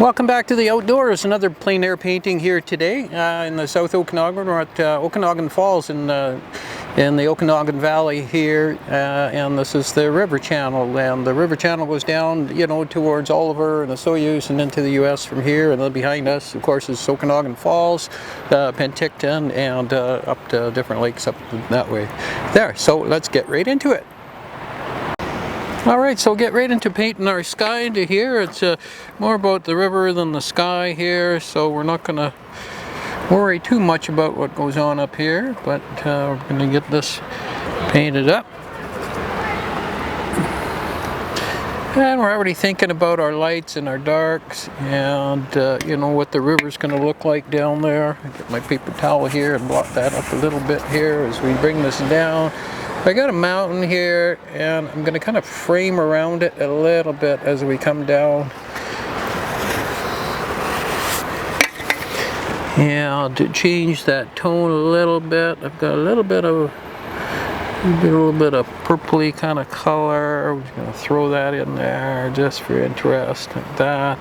Welcome back to the outdoors. Another plein air painting here today in the South Okanagan. We're at Okanagan Falls in the Okanagan Valley here, and this is the river channel. And the river channel goes down, you know, towards Oliver and the Soyuz and into the U.S. from here. And then behind us, of course, is Okanagan Falls, Penticton, and up to different lakes up that way. There. So let's get right into it. Alright, so get right into painting our sky into here. It's more about the river than the sky here, so we're not going to worry too much about what goes on up here, but we're going to get this painted up. And we're already thinking about our lights and our darks and you know, what the river's going to look like down there. I get my paper towel here and block that up a little bit here as we bring this down. I got a mountain here, and I'm going to kind of frame around it a little bit as we come down. And to change that tone a little bit, I've got a little bit of purpley kind of color. We're just going to throw that in there just for interest, like that.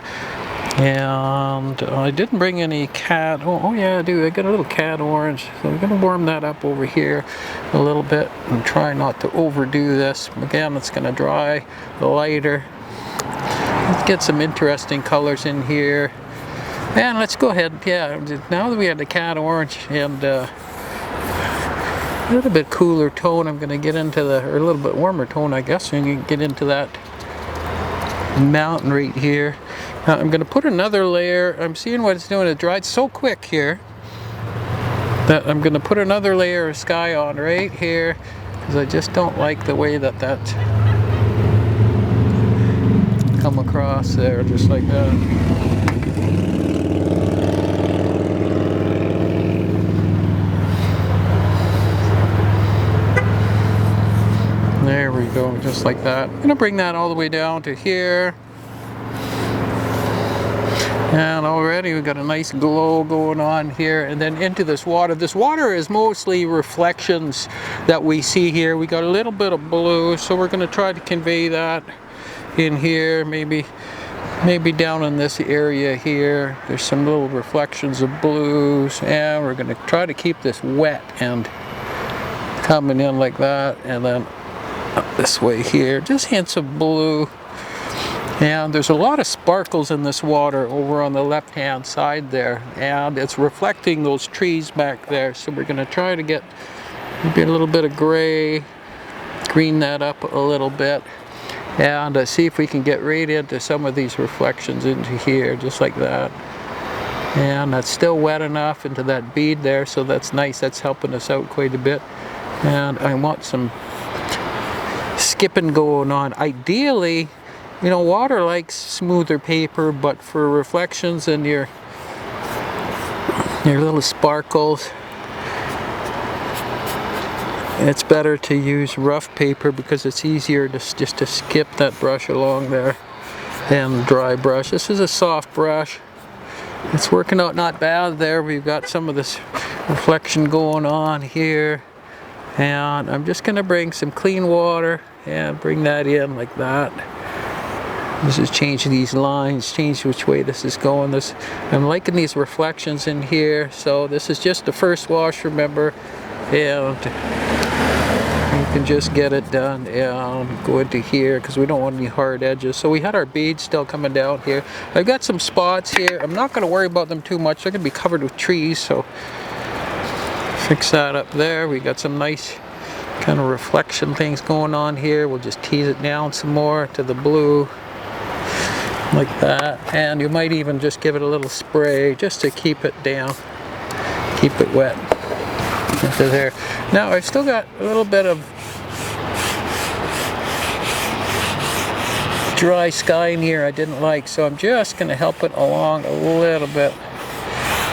And I didn't bring any cat. Oh yeah, I do. I got a little cat orange, so I'm going to warm that up over here a little bit and try not to overdo this. Again, it's going to dry lighter. Let's get some interesting colors in here. And let's go ahead. Yeah, now that we have the cat orange and a little bit cooler tone, I'm going to get into or a little bit warmer tone, I guess, and you can get into that mountain right here. I'm going to put another layer. I'm seeing what it's doing. It dried so quick here that I'm going to put another layer of sky on right here, because I just don't like the way that that's come across there, just like that. There we go, just like that. I'm going to bring that all the way down to here. And already we've got a nice glow going on here, and then into this water. This water is mostly reflections that we see here. We got a little bit of blue, so we're going to try to convey that in here, maybe down in this area here. There's some little reflections of blues, and we're going to try to keep this wet and coming in like that, and then up this way here, just hints of blue. And there's a lot of sparkles in this water over on the left hand side there, and it's reflecting those trees back there, so we're going to try to get maybe a little bit of gray, green that up a little bit, and see if we can get right into some of these reflections into here, just like that. And that's still wet enough into that bead there, so that's nice. That's helping us out quite a bit. And I want some skipping going on. Ideally, you know, water likes smoother paper, but for reflections and your little sparkles, it's better to use rough paper because it's easier to just to skip that brush along there than dry brush. This is a soft brush. It's working out not bad there. We've got some of this reflection going on here, and I'm just going to bring some clean water and bring that in like that. This is change these lines, change which way this is going. I'm liking these reflections in here. So this is just the first wash, remember, and you can just get it done and go into here because we don't want any hard edges. So we had our beads still coming down here. I've got some spots here. I'm not going to worry about them too much. They're going to be covered with trees, so fix that up there. We got some nice kind of reflection things going on here. We'll just tease it down some more to the blue, like that, and you might even just give it a little spray just to keep it down, keep it wet into there. Now I've still got a little bit of dry sky in here I didn't like, so I'm just going to help it along a little bit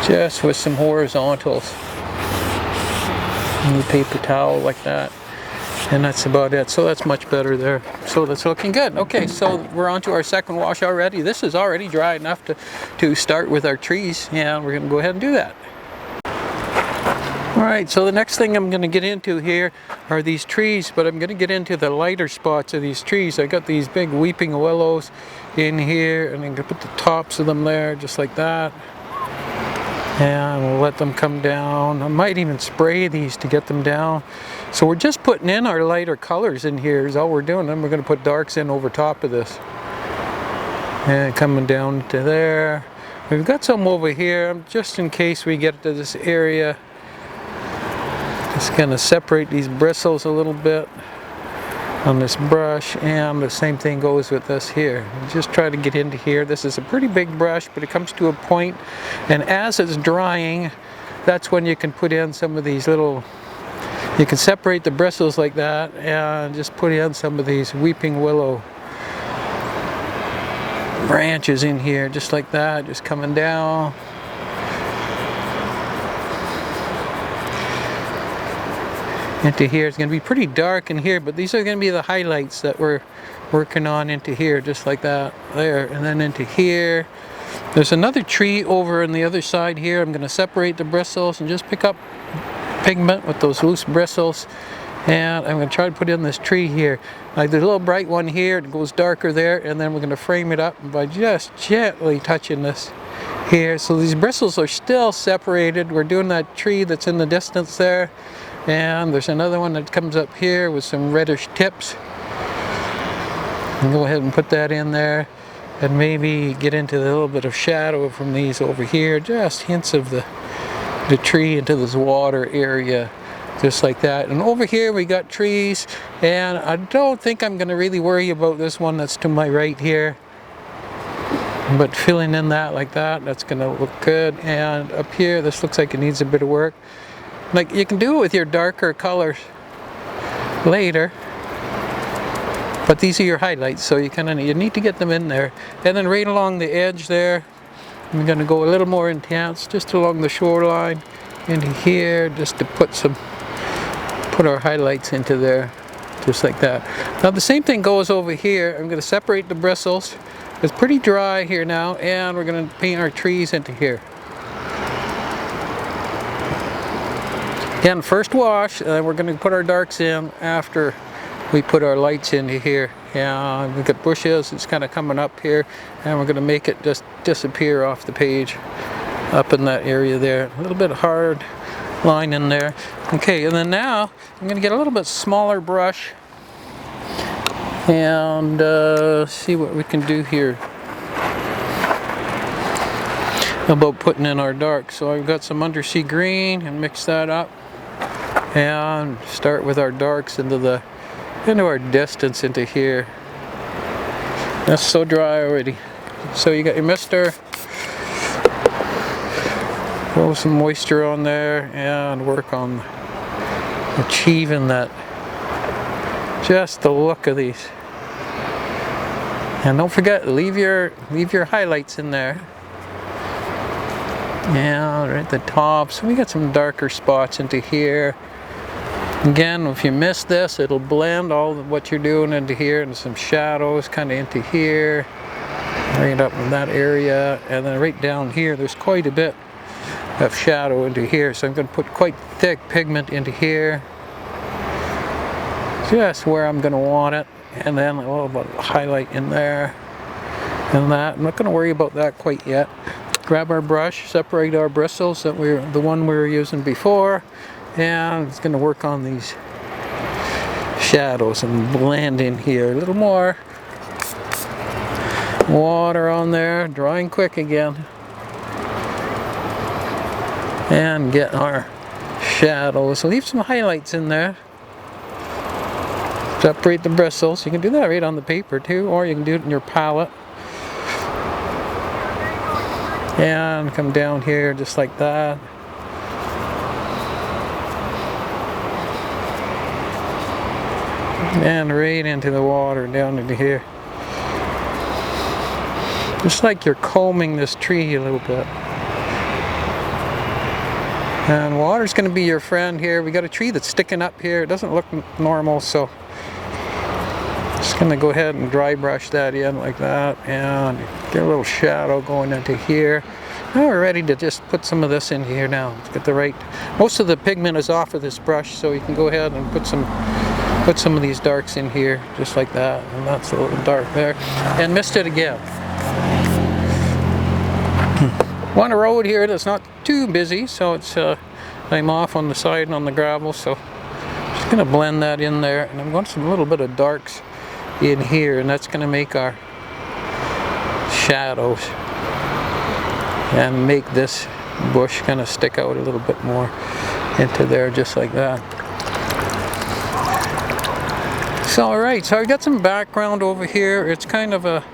just with some horizontals and the paper towel like that. And that's about it. So that's much better there. So that's looking good. Okay, so we're on to our second wash already. This is already dry enough to start with our trees, and we're going to go ahead and do that. Alright, so the next thing I'm going to get into here are these trees, but I'm going to get into the lighter spots of these trees. I got these big weeping willows in here, and I'm going to put the tops of them there, just like that. And we'll let them come down. I might even spray these to get them down. So we're just putting in our lighter colors in here is all we're doing. Then we're going to put darks in over top of this. And coming down to there. We've got some over here, just in case we get to this area. Just going to separate these bristles a little bit on this brush, and the same thing goes with this here. Just try to get into here. This is a pretty big brush, but it comes to a point, and as it's drying, that's when you can put in some of these little, you can separate the bristles like that and just put in some of these weeping willow branches in here, just like that, just coming down. Into here. It's going to be pretty dark in here, but these are going to be the highlights that we're working on into here, just like that there, and then into here. There's another tree over on the other side here. I'm going to separate the bristles and just pick up pigment with those loose bristles, and I'm going to try to put in this tree here. Like there's a little bright one here, it goes darker there, and then we're going to frame it up by just gently touching this here. So these bristles are still separated. We're doing that tree that's in the distance there. And there's another one that comes up here with some reddish tips. And go ahead and put that in there, and maybe get into a little bit of shadow from these over here. Just hints of the tree into this water area, just like that. And over here we got trees, and I don't think I'm going to really worry about this one that's to my right here. But filling in that like that, that's going to look good. And up here, this looks like it needs a bit of work. Like you can do it with your darker colors later, but these are your highlights, so you need to get them in there. And then right along the edge there, I'm going to go a little more intense, just along the shoreline into here, just to put our highlights into there, just like that. Now the same thing goes over here. I'm going to separate the bristles. It's pretty dry here now, and we're going to paint our trees into here. Again, first wash, we're going to put our darks in after we put our lights into here. And we've got bushes, it's kind of coming up here, and we're going to make it just disappear off the page up in that area there. A little bit hard line in there. Okay, and then now I'm going to get a little bit smaller brush and see what we can do here about putting in our darks. So I've got some Undersea green and mix that up. And start with our darks into our distance into here. That's so dry already. So you got your mister. Throw some moisture on there and work on achieving that. Just the look of these. And don't forget, leave your highlights in there. Yeah, right at the top. So we got some darker spots into here. Again, if you miss this, it'll blend all of what you're doing into here, and some shadows kind of into here, right up in that area, and then right down here, there's quite a bit of shadow into here. So I'm going to put quite thick pigment into here, just where I'm going to want it, and then a little bit of highlight in there, and that. I'm not going to worry about that quite yet. Grab our brush, separate our bristles, the one we were using before, and it's going to work on these shadows and blend in here a little more. Water on there, drying quick again. And get our shadows. Leave some highlights in there. Separate the bristles. You can do that right on the paper too, or you can do it in your palette. And come down here just like that. And right into the water, down into here. Just like you're combing this tree a little bit. And water's going to be your friend here. We got a tree that's sticking up here. It doesn't look normal, so Just gonna go ahead and dry brush that in like that, and get a little shadow going into here. Now we're ready to just put some of this in here now. Let's get the right, most of the pigment is off of this brush, so you can go ahead and put some of these darks in here, just like that. And that's a little dark there. And missed it again. On a road here that's not too busy, so it's I'm off on the side and on the gravel, so just gonna blend that in there, and I'm going some little bit of darks in here, and that's gonna make our shadows and make this bush kind of stick out a little bit more into there, just like that. So alright, so I got some background over here. It's kind of a,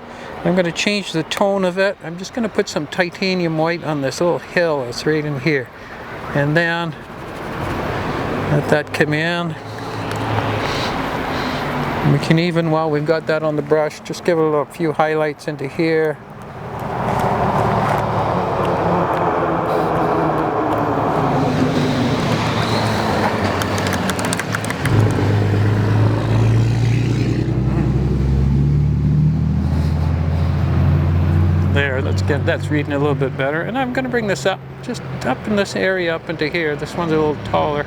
I'm going to change the tone of it. I'm just going to put some titanium white on this little hill that's right in here, and then let that come in. We can even, while we've got that on the brush, just give it a few highlights into here. There, that's reading a little bit better. And I'm going to bring this up, just up in this area, up into here. This one's a little taller.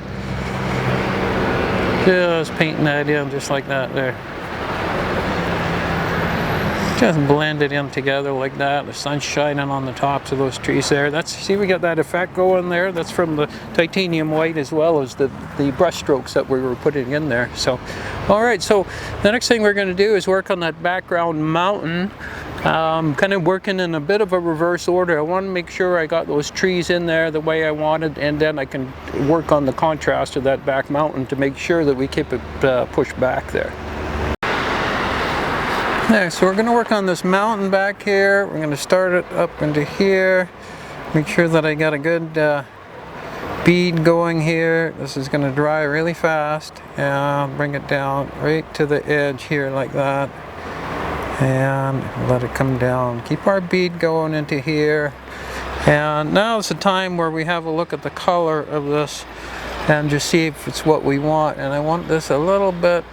Just painting that in just like that there. Just blend it in together like that. The sun's shining on the tops of those trees there. That's, see, we got that effect going there. That's from the titanium white as well as the brush strokes that we were putting in there. So, all right, so the next thing we're going to do is work on that background mountain. Kind of working in a bit of a reverse order. I want to make sure I got those trees in there the way I wanted, and then I can work on the contrast of that back mountain to make sure that we keep it pushed back there. Yeah, so we're going to work on this mountain back here. We're going to start it up into here. Make sure that I got a good bead going here. This is going to dry really fast, and bring it down right to the edge here like that. And let it come down. Keep our bead going into here. And now is the time where we have a look at the color of this and just see if it's what we want. And I want this a little bit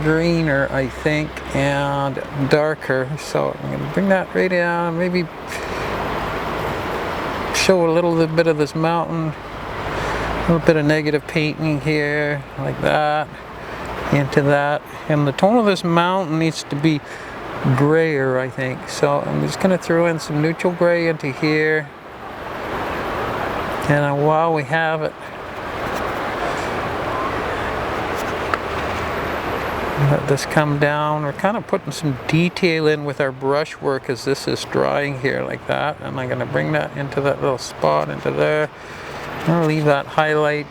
greener, I think, and darker. So I'm going to bring that right down. Maybe show a little bit of this mountain. A little bit of negative painting here, like that, into that. And the tone of this mountain needs to be grayer, I think. So I'm just going to throw in some neutral gray into here, and while we have it, let this come down. We're kind of putting some detail in with our brush work as this is drying here like that, and I'm going to bring that into that little spot into there. I'll leave that highlight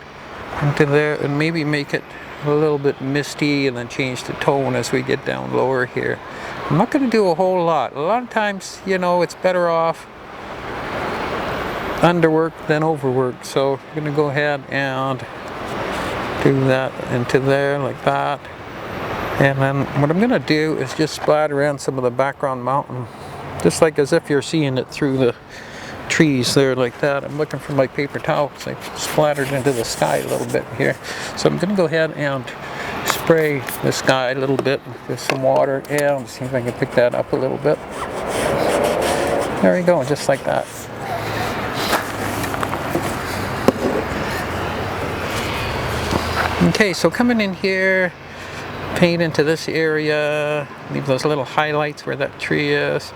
into there and maybe make it a little bit misty, and then change the tone as we get down lower here. I'm not going to do a whole lot. A lot of times, you know, it's better off underworked than overworked. So I'm going to go ahead and do that into there like that. And then what I'm going to do is just splatter in some of the background mountain, just like as if you're seeing it through the trees there like that. I'm looking for my paper towel because I splattered into the sky a little bit here. So I'm going to go ahead and spray the sky a little bit with some water, and see if I can pick that up a little bit. There we go, just like that. Okay, so coming in here, paint into this area, leave those little highlights where that tree is.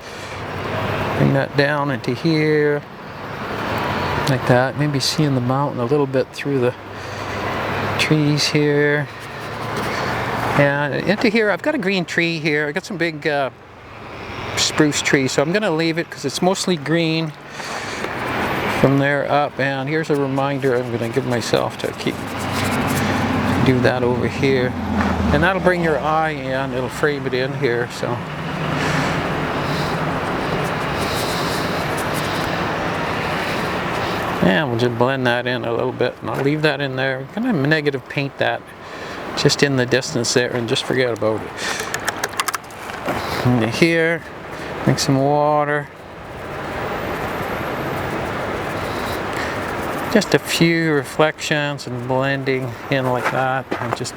Bring that down into here, like that. Maybe seeing the mountain a little bit through the trees here. And into here, I've got a green tree here. I got some big spruce trees, so I'm going to leave it because it's mostly green from there up. And here's a reminder I'm going to give myself to do that over here. And that'll bring your eye in. It'll frame it in here. So. And we'll just blend that in a little bit, and I'll leave that in there. I'm going to negative paint that just in the distance there and just forget about it. And here, make some water. Just a few reflections and blending in like that, and just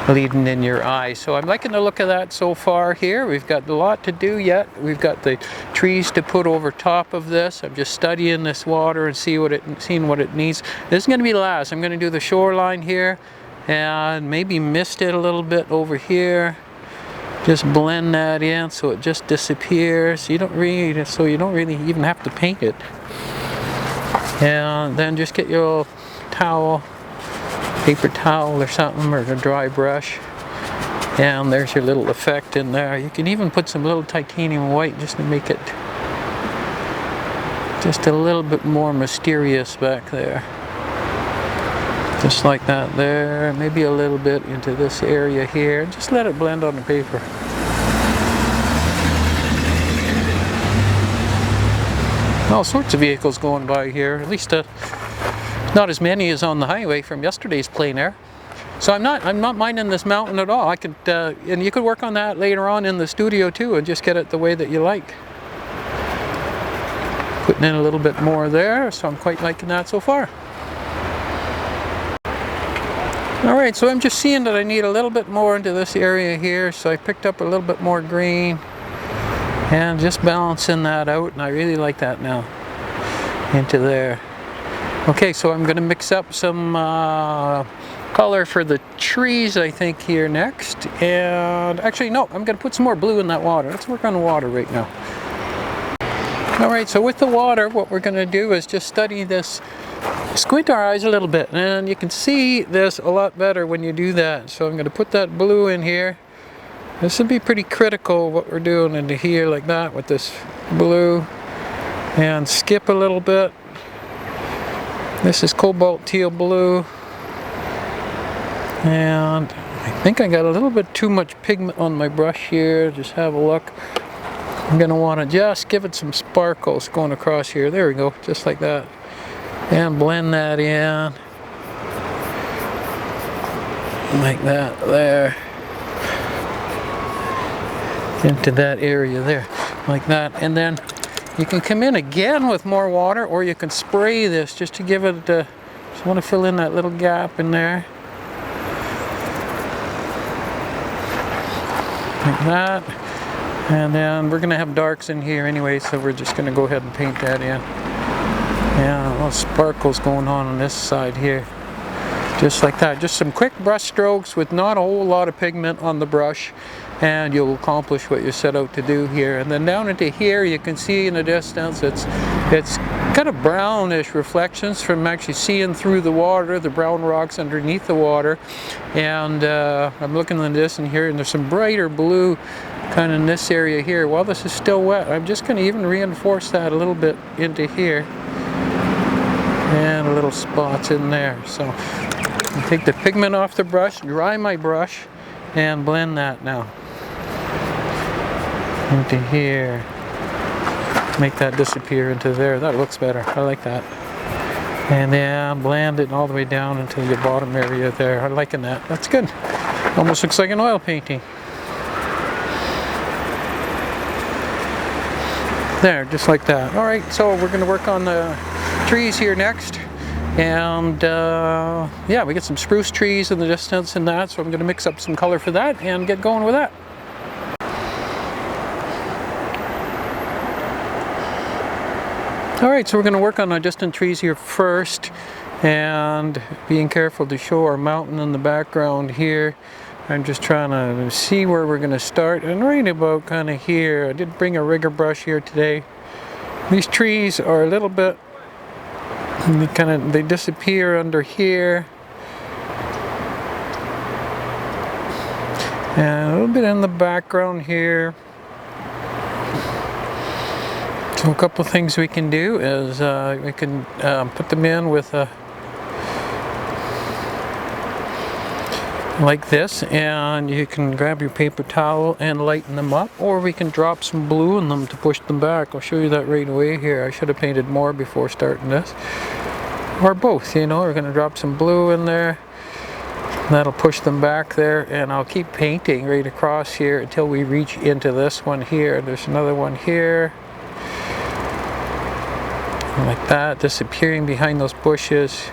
leading in your eye. So I'm liking the look of that so far here. We've got a lot to do yet. We've got the trees to put over top of this. I'm just studying this water and seeing what it needs. This is going to be last. I'm going to do the shoreline here and maybe mist it a little bit over here. Just blend that in so it just disappears. You don't really even have to paint it. And then just get your towel, paper towel or something, or a dry brush, and there's your little effect in there. You can even put some little titanium white just to make it just a little bit more mysterious back there. Just like that there, maybe a little bit into this area here. Just let it blend on the paper. All sorts of vehicles going by here, at least not as many as on the highway from yesterday's Plein Air. So I'm not minding this mountain at all. I could, and you could work on that later on in the studio too, and just get it the way that you like. Putting in a little bit more there, so I'm quite liking that so far. Alright, so I'm just seeing that I need a little bit more into this area here, so I picked up a little bit more green. And just balancing that out, and I really like that now into there. Okay, so I'm going to mix up some color for the trees, I think, here next. And actually, no, I'm going to put some more blue in that water. Let's work on the water right now. Alright, so with the water, what we're going to do is just study this, squint our eyes a little bit, and you can see this a lot better when you do that. So I'm going to put that blue in here. This would be pretty critical what we're doing into here like that with this blue, and skip a little bit. This is cobalt teal blue, and I think I got a little bit too much pigment on my brush here. Just have a look. I'm going to want to just give it some sparkles going across here. There we go, just like that, and blend that in like that there. Into that area there, like that. And then you can come in again with more water, or you can spray this just to give it just want to fill in that little gap in there. Like that. And then we're going to have darks in here anyway, so we're just going to go ahead and paint that in. Yeah, little sparkles going on this side here. Just like that. Just some quick brush strokes with not a whole lot of pigment on the brush, and you'll accomplish what you set out to do here. And then down into here, you can see in the distance, it's kind of brownish reflections from actually seeing through the water, the brown rocks underneath the water. And I'm looking in this and here, and there's some brighter blue kind of in this area here. While this is still wet, I'm just going to even reinforce that a little bit into here, and little spots in there. So I'll take the pigment off the brush, dry my brush, and blend that now into here. Make that disappear into there. That looks better. I like that. And then blend it all the way down into the bottom area there. I'm liking that. That's good. Almost looks like an oil painting. There, just like that. Alright, so we're going to work on the trees here next. And yeah, we get some spruce trees in the distance and that, so I'm going to mix up some color for that and get going with that. Alright, so we're going to work on our distant trees here first, and being careful to show our mountain in the background here. I'm just trying to see where we're going to start, and right about kind of here. I did bring a rigger brush here today. These trees are a little bit, they disappear under here, and a little bit in the background here. So a couple of things we can do is we can put them in with like this, and you can grab your paper towel and lighten them up, or we can drop some blue in them to push them back. I'll show you that right away here. I should have painted more before starting this, or both, you know. We're going to drop some blue in there, that'll push them back there, and I'll keep painting right across here until we reach into this one here. There's another one here. like that, disappearing behind those bushes.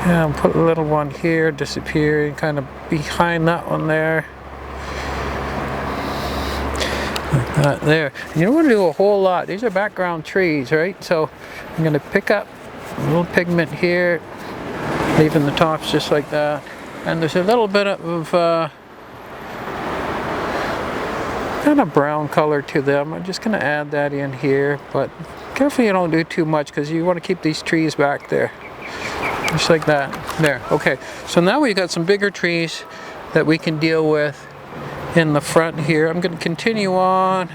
And put a little one here, disappearing kind of behind that one there. Like that there. You don't want to do a whole lot. These are background trees, right? So I'm going to pick up a little pigment here, leaving the tops just like that. And there's a little bit of kind of brown color to them. I'm just going to add that in here, but carefully you don't do too much because you want to keep these trees back there. Just like that. There. Okay. So now we've got some bigger trees that we can deal with in the front here. I'm going to continue on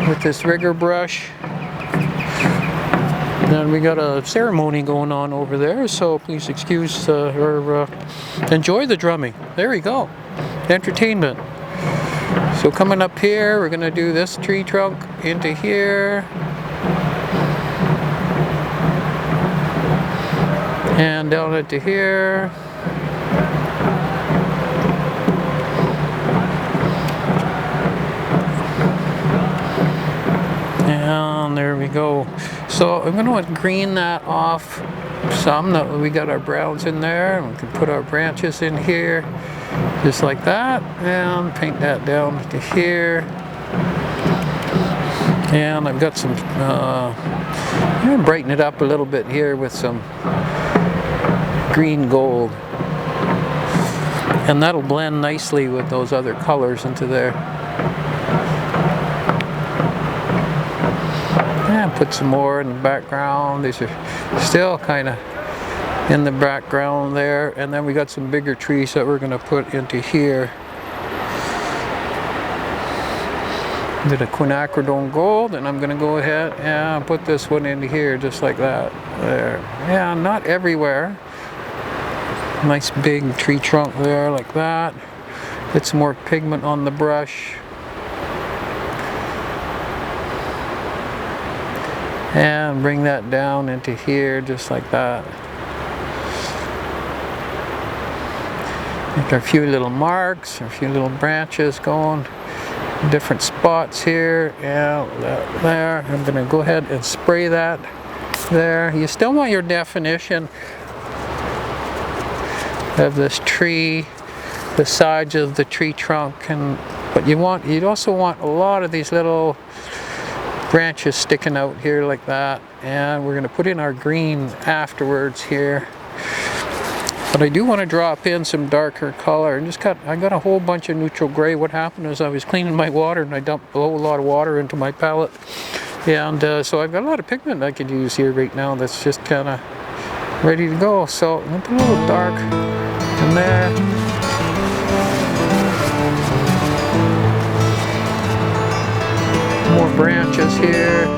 with this rigger brush. And we got a ceremony going on over there, so please excuse or enjoy the drumming. There we go. Entertainment. So coming up here, we're going to do this tree trunk into here. And down into here. And there we go. So I'm going to green that off some. That we got our browns in there. We can put our branches in here, just like that, and paint that down to here. And I've got some. I'm going to brighten it up a little bit here with some green gold, and that'll blend nicely with those other colors into there. And put some more in the background. These are still kind of in the background there, and then we got some bigger trees that we're going to put into here. Did a Quinacridone gold, and I'm going to go ahead and put this one into here just like that. There. Yeah, not everywhere. Nice big tree trunk there like that. Get some more pigment on the brush. And bring that down into here just like that. Make a few little marks, a few little branches going. Different spots here, and there. I'm going to go ahead and spray that there. You still want your definition of this tree, the sides of the tree trunk, but you'd also want a lot of these little branches sticking out here like that. And we're going to put in our green afterwards here. But I do want to drop in some darker color. And I got a whole bunch of neutral gray. What happened is I was cleaning my water and I dumped a whole lot of water into my palette. And so I've got a lot of pigment I could use here right now that's just kind of ready to go. So I'm going to put a little dark in there. More branches here.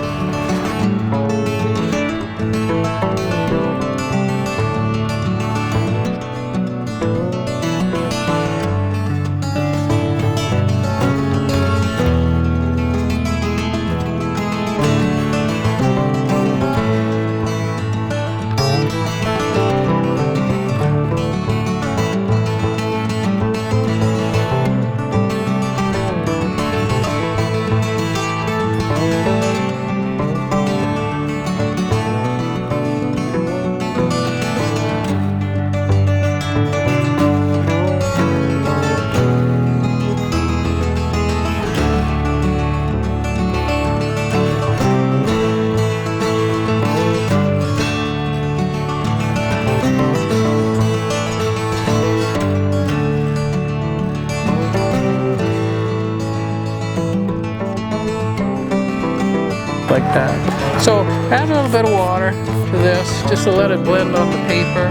Like that. So add a little bit of water to this just to let it blend on the paper,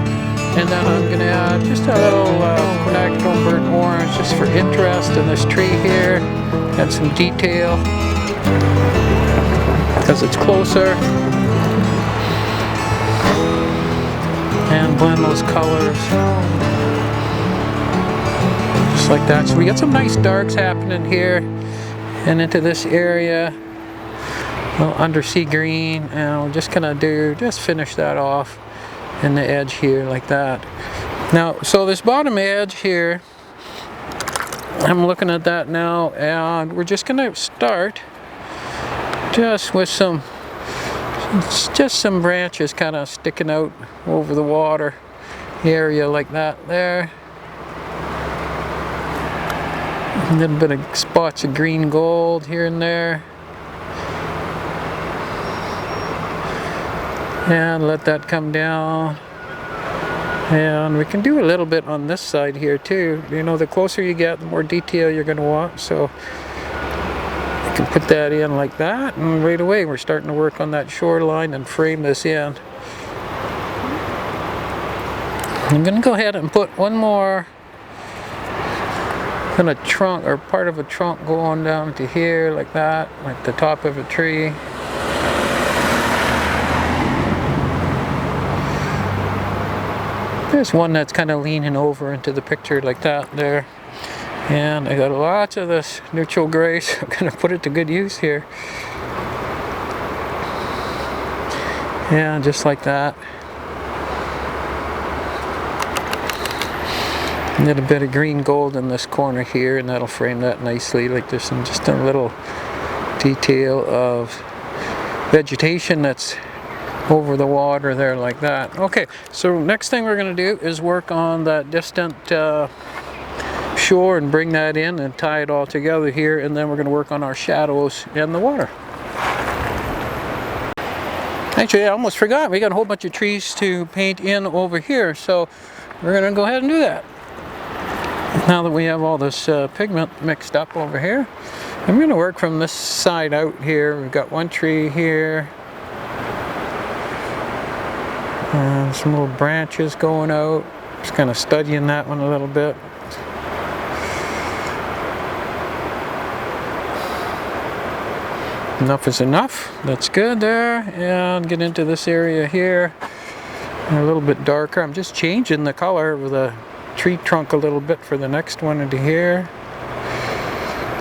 and then I'm going to add just a little Quinacridone burnt orange just for interest in this tree here and some detail because it's closer, and blend those colors just like that. So we got some nice darks happening here and into this area. Little undersea green, and we're just gonna finish that off in the edge here like that. Now, so this bottom edge here, I'm looking at that now, and we're just gonna start just with some It's just some branches kind of sticking out over the water area like that there. A little bit of spots of green gold here and there. And let that come down. And we can do a little bit on this side here too. You know, the closer you get, the more detail you're going to want. So you can put that in like that, and right away we're starting to work on that shoreline and frame this in. I'm going to go ahead and put one more kind of trunk or part of a trunk going down to here like that, like the top of a tree. There's one that's kind of leaning over into the picture like that there. And I got lots of this neutral gray, so I'm going to put it to good use here. Yeah, just like that. A little bit of green gold in this corner here, and that'll frame that nicely. Like there's some just a little detail of vegetation that's over the water there like that. Okay, so next thing we're going to do is work on that distant shore and bring that in and tie it all together here, and then we're going to work on our shadows in the water. Actually, I almost forgot, we got a whole bunch of trees to paint in over here, so we're going to go ahead and do that. Now that we have all this pigment mixed up over here, I'm going to work from this side out here. We've got one tree here. Some little branches going out. Just kind of studying that one a little bit. Enough is enough. That's good there. And get into this area here. And a little bit darker. I'm just changing the color of the tree trunk a little bit for the next one into here.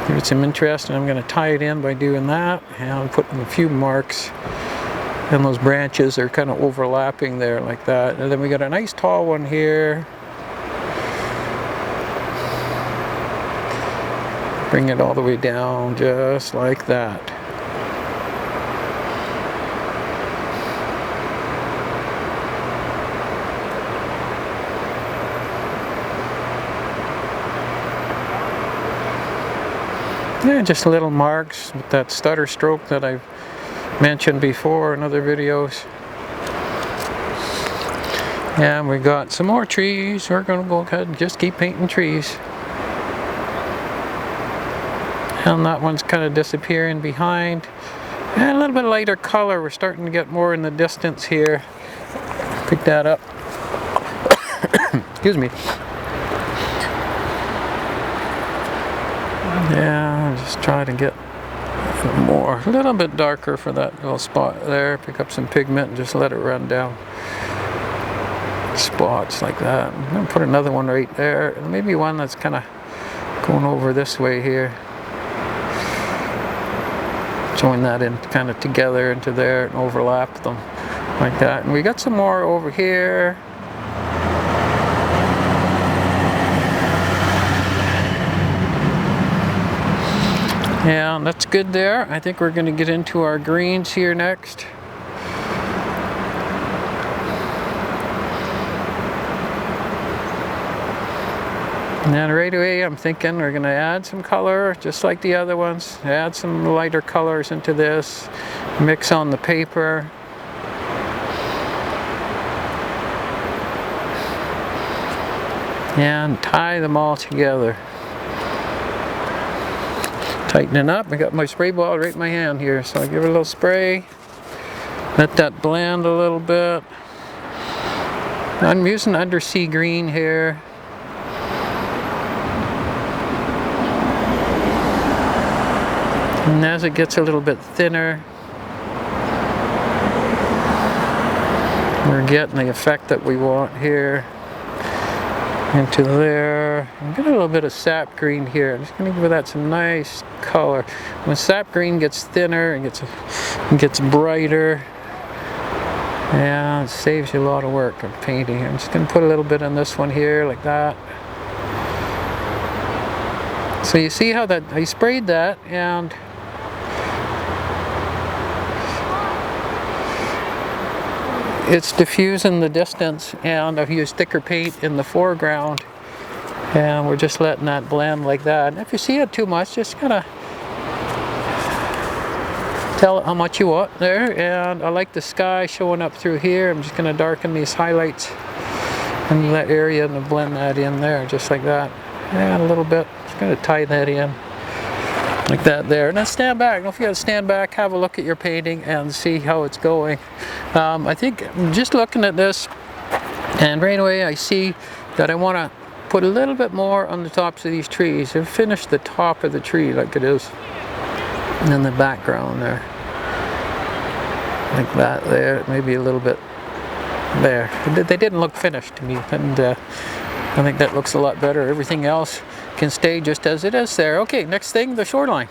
Give it some interest, and I'm going to tie it in by doing that. And I'm putting a few marks. And those branches are kind of overlapping there like that. And then we got a nice tall one here. Bring it all the way down just like that. Yeah, just little marks with that stutter stroke that I've mentioned before in other videos. And we got some more trees. We're going to go ahead and just keep painting trees. And that one's kind of disappearing behind. And a little bit lighter color. We're starting to get more in the distance here. Pick that up. Excuse me. Yeah, just try to get more, a little bit darker for that little spot there. Pick up some pigment and just let it run down. Spots like that. I'm going to put another one right there. And maybe one that's kind of going over this way here. Join that in kind of together into there and overlap them like that. And we got some more over here. Yeah, that's good there. I think we're going to get into our greens here next. And then right away I'm thinking we're going to add some color, just like the other ones. Add some lighter colors into this. Mix on the paper. And tie them all together. Tightening up. I got my spray bottle right in my hand here, so I give it a little spray. Let that blend a little bit. I'm using Undersea green here. And as it gets a little bit thinner, we're getting the effect that we want here. Into there. I'm getting a little bit of sap green here. I'm just going to give that some nice color. When sap green gets thinner and gets brighter, yeah, it saves you a lot of work of painting. I'm just going to put a little bit on this one here like that. So you see how that I sprayed that, and it's diffusing the distance, and I've used thicker paint in the foreground, and we're just letting that blend like that. And if you see it too much, just kind of tell it how much you want there. And I like the sky showing up through here. I'm just going to darken these highlights in that area and blend that in there, just like that. And a little bit, just going to tie that in like that there. And then stand back. Don't forget to stand back, have a look at your painting and see how it's going. I think just looking at this, and right away I see that I want to put a little bit more on the tops of these trees and finish the top of the tree like it is in the background there. Like that there, maybe a little bit there. They didn't look finished to me, and I think that looks a lot better. Everything else can stay just as it is there. Okay, next thing, the shoreline.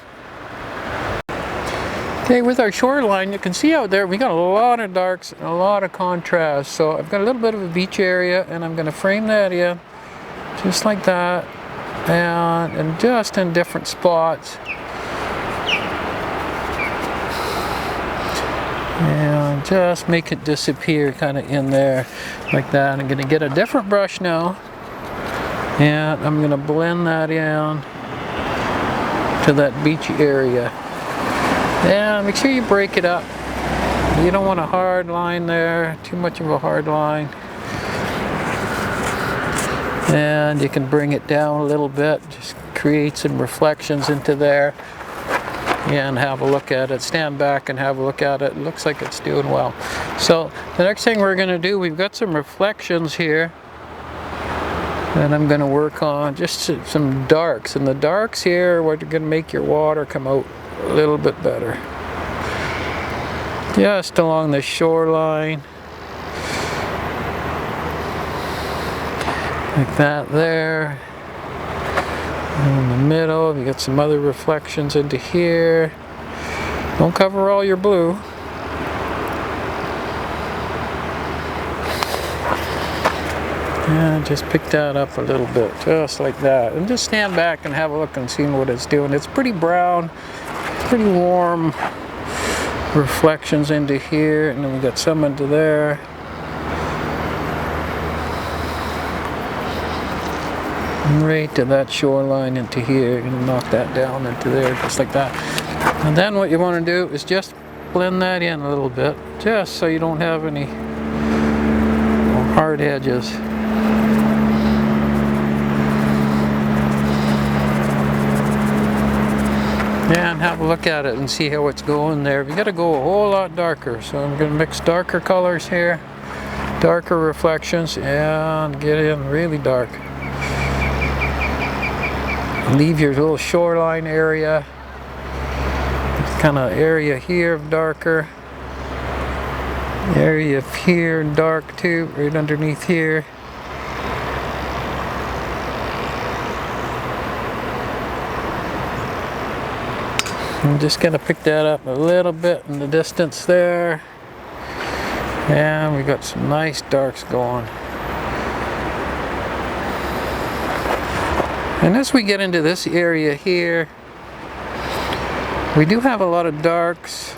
Okay, with our shoreline, you can see out there we got a lot of darks and a lot of contrast. So I've got a little bit of a beach area, and I'm going to frame that in just like that, and just in different spots. And just make it disappear kind of in there like that. I'm going to get a different brush now, and I'm going to blend that in to that beach area. And make sure you break it up. You don't want a hard line there, too much of a hard line. And you can bring it down a little bit, just create some reflections into there. And have a look at it. Stand back and have a look at it. It looks like it's doing well. So the next thing we're going to do, we've got some reflections here, and I'm going to work on just some darks. And the darks here are what are going to make your water come out a little bit better. Just along the shoreline. Like that there. In the middle, you got some other reflections into here. Don't cover all your blue. And just pick that up a little bit, just like that. And just stand back and have a look and see what it's doing. It's pretty brown, pretty warm reflections into here, and then we got some into there. Right to that shoreline into here, and knock that down into there, just like that. And then what you want to do is just blend that in a little bit, just so you don't have any hard edges. And have a look at it and see how it's going there. We got to go a whole lot darker, so I'm going to mix darker colors here, darker reflections, and get in really dark. Leave your little shoreline area, kind of area here darker, area here dark too, right underneath here. I'm just going to pick that up a little bit in the distance there, and we got some nice darks going. And as we get into this area here, we do have a lot of darks.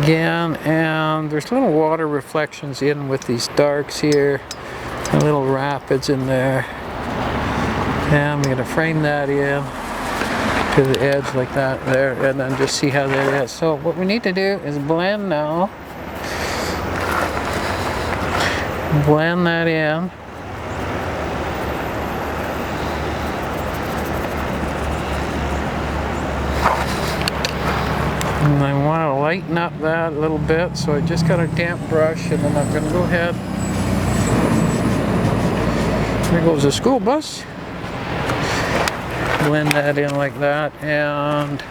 Again, and there's little water reflections in with these darks here, and little rapids in there. And we're going to frame that in to the edge like that there, and then just see how that is. So what we need to do is blend now. Blend that in. And I want to lighten up that a little bit, so I just got a damp brush, and then I'm going to go ahead. There goes the school bus. Blend that in like that, and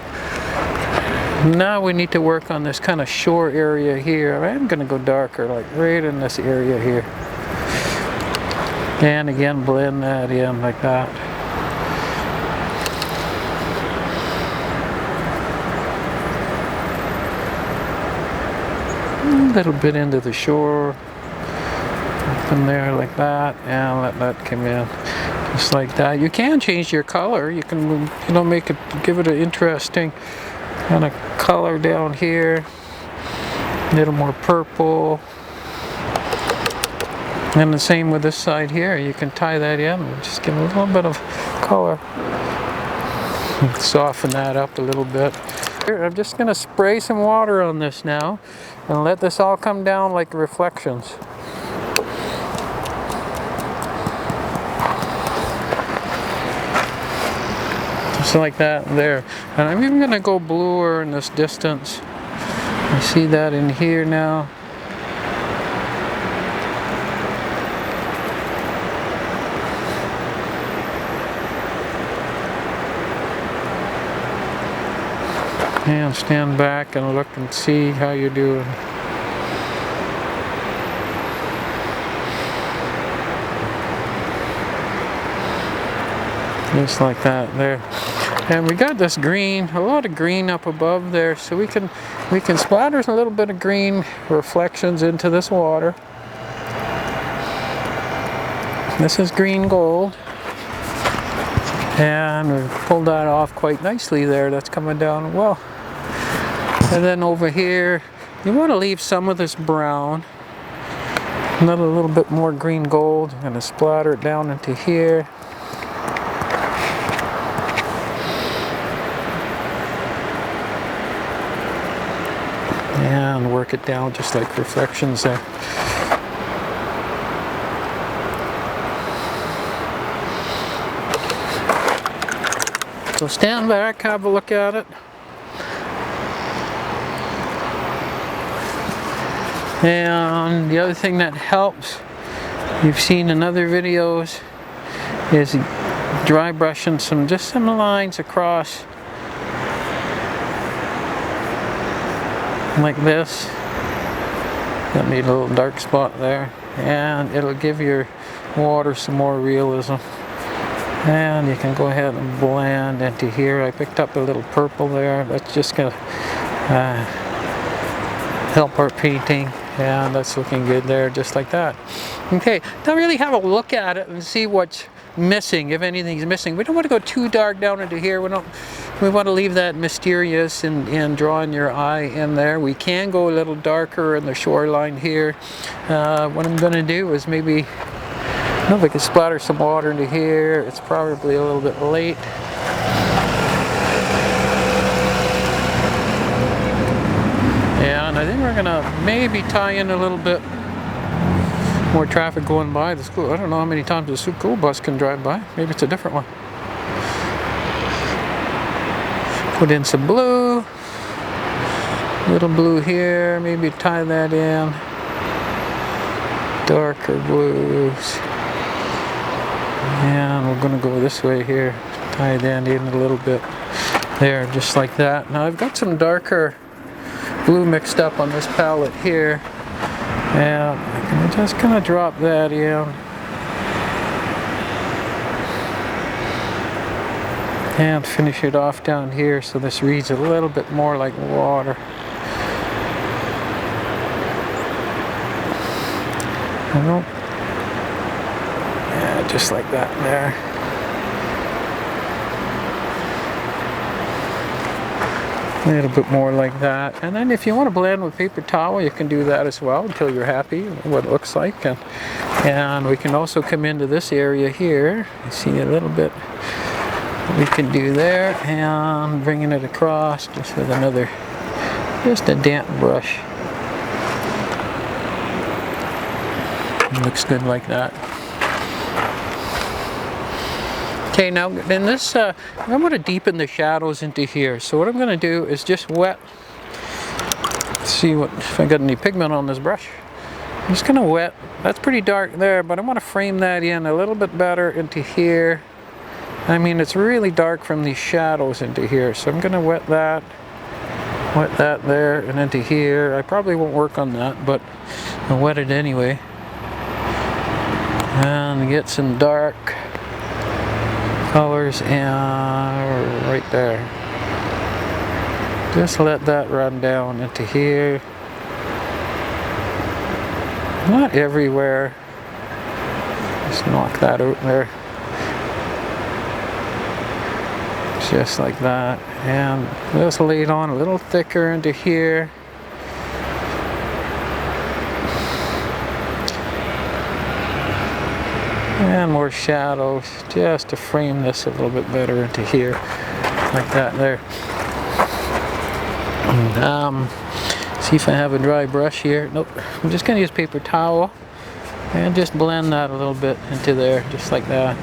now we need to work on this kind of shore area here. I'm going to go darker, like right in this area here. And again, blend that in like that. A little bit into the shore, up in there like that, and let that come in. Just like that. You can change your color. You can, make it, give it an interesting kind of color down here, a little more purple. And the same with this side here. You can tie that in and just give it a little bit of color. Soften that up a little bit. Here, I'm just going to spray some water on this now and let this all come down like reflections. Just like that there. And I'm even going to go bluer in this distance. You see that in here now. And stand back and look and see how you're doing. Just like that there. And we got this green, a lot of green up above there, so we can splatter a little bit of green reflections into this water. This is green gold. And we pulled that off quite nicely there. That's coming down well. And then over here, you want to leave some of this brown. Another little bit more green gold. I'm going to splatter it down into here. And work it down just like reflections there. So stand back, have a look at it. And the other thing that helps, you've seen in other videos, is dry brushing some lines across like this. Got me a little dark spot there, and it'll give your water some more realism. And you can go ahead and blend into here. I picked up a little purple there. That's just going to help our painting. And that's looking good there, just like that. Okay, now really have a look at it and see what's missing, if anything's missing. We don't want to go too dark down into here. We want to leave that mysterious and drawing your eye in there. We can go a little darker in the shoreline here. What I'm going to do is maybe, I don't know if I can splatter some water into here. It's probably a little bit late. And I think we're gonna maybe tie in a little bit more traffic going by the school. I don't know how many times the school bus can drive by. Maybe it's a different one. Put in some blue. Little blue here. Maybe tie that in. Darker blues. And we're gonna go this way here. Tie that in a little bit. There, just like that. Now I've got some darker blue mixed up on this palette here, and I'm just gonna drop that in and finish it off down here so this reads a little bit more like water. Yeah, just like that there. A little bit more like that. And then if you want to blend with paper towel, you can do that as well until you're happy with what it looks like. And we can also come into this area here. You see a little bit we can do there, and bringing it across just with another, just a damp brush. It looks good like that. Okay, now in this, I want to deepen the shadows into here. So what I'm going to do is just wet. Let's see if I got any pigment on this brush. I'm just going to wet. That's pretty dark there, but I want to frame that in a little bit better into here. I mean, it's really dark from these shadows into here. So I'm going to wet that there and into here. I probably won't work on that, but I'll wet it anyway. And get some dark colors and right there. Just let that run down into here. Not everywhere. Just knock that out there. just like that, and just lay it on a little thicker into here. And more shadows just to frame this a little bit better into here, like that there. And, see if I have a dry brush here. Nope, I'm just going to use paper towel and just blend that a little bit into there, just like that.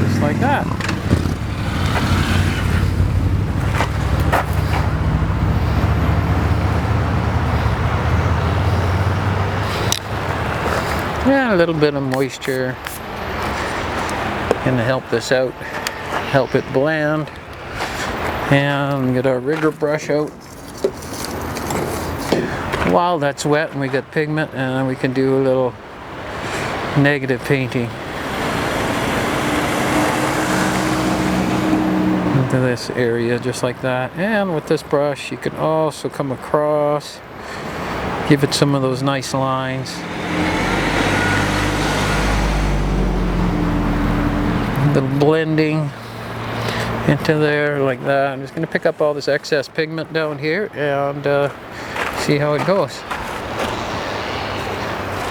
Just like that. Yeah, a little bit of moisture gonna help this out, help it blend. And get our rigger brush out while that's wet and we get pigment, and then we can do a little negative painting into this area, just like that. And with this brush you can also come across, give it some of those nice lines. The blending into there like that. I'm just going to pick up all this excess pigment down here and see how it goes.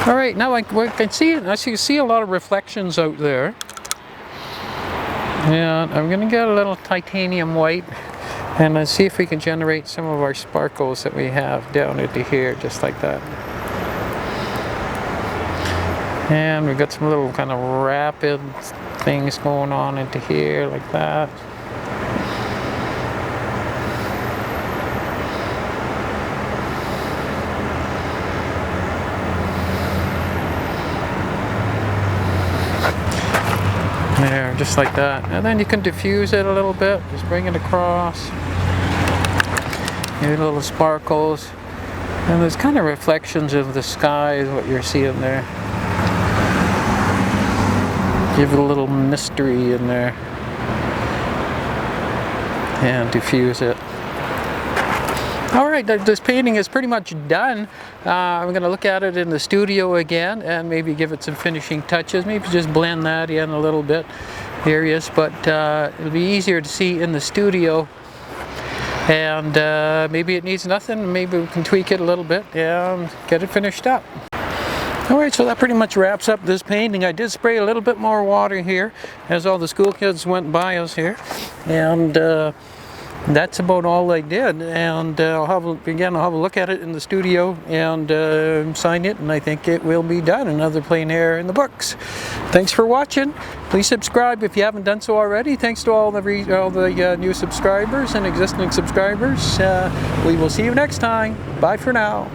All right, now I can see a lot of reflections out there, and I'm going to get a little titanium white and let's see if we can generate some of our sparkles that we have down into here, just like that. And we've got some little kind of rapid things going on into here like that. There, just like that. And then you can diffuse it a little bit, just bring it across. Your little sparkles. And there's kind of reflections of the sky is what you're seeing there. Give it a little mystery in there and diffuse it. Alright, this painting is pretty much done. I'm going to look at it in the studio again and maybe give it some finishing touches. Maybe just blend that in a little bit areas, but it'll be easier to see in the studio. And maybe it needs nothing. Maybe we can tweak it a little bit and get it finished up. Alright, so that pretty much wraps up this painting. I did spray a little bit more water here as all the school kids went by us here. And that's about all I did. And I'll have a look at it in the studio and sign it, and I think it will be done. Another Plein Air in the books. Thanks for watching. Please subscribe if you haven't done so already. Thanks to all the new subscribers and existing subscribers. We will see you next time. Bye for now.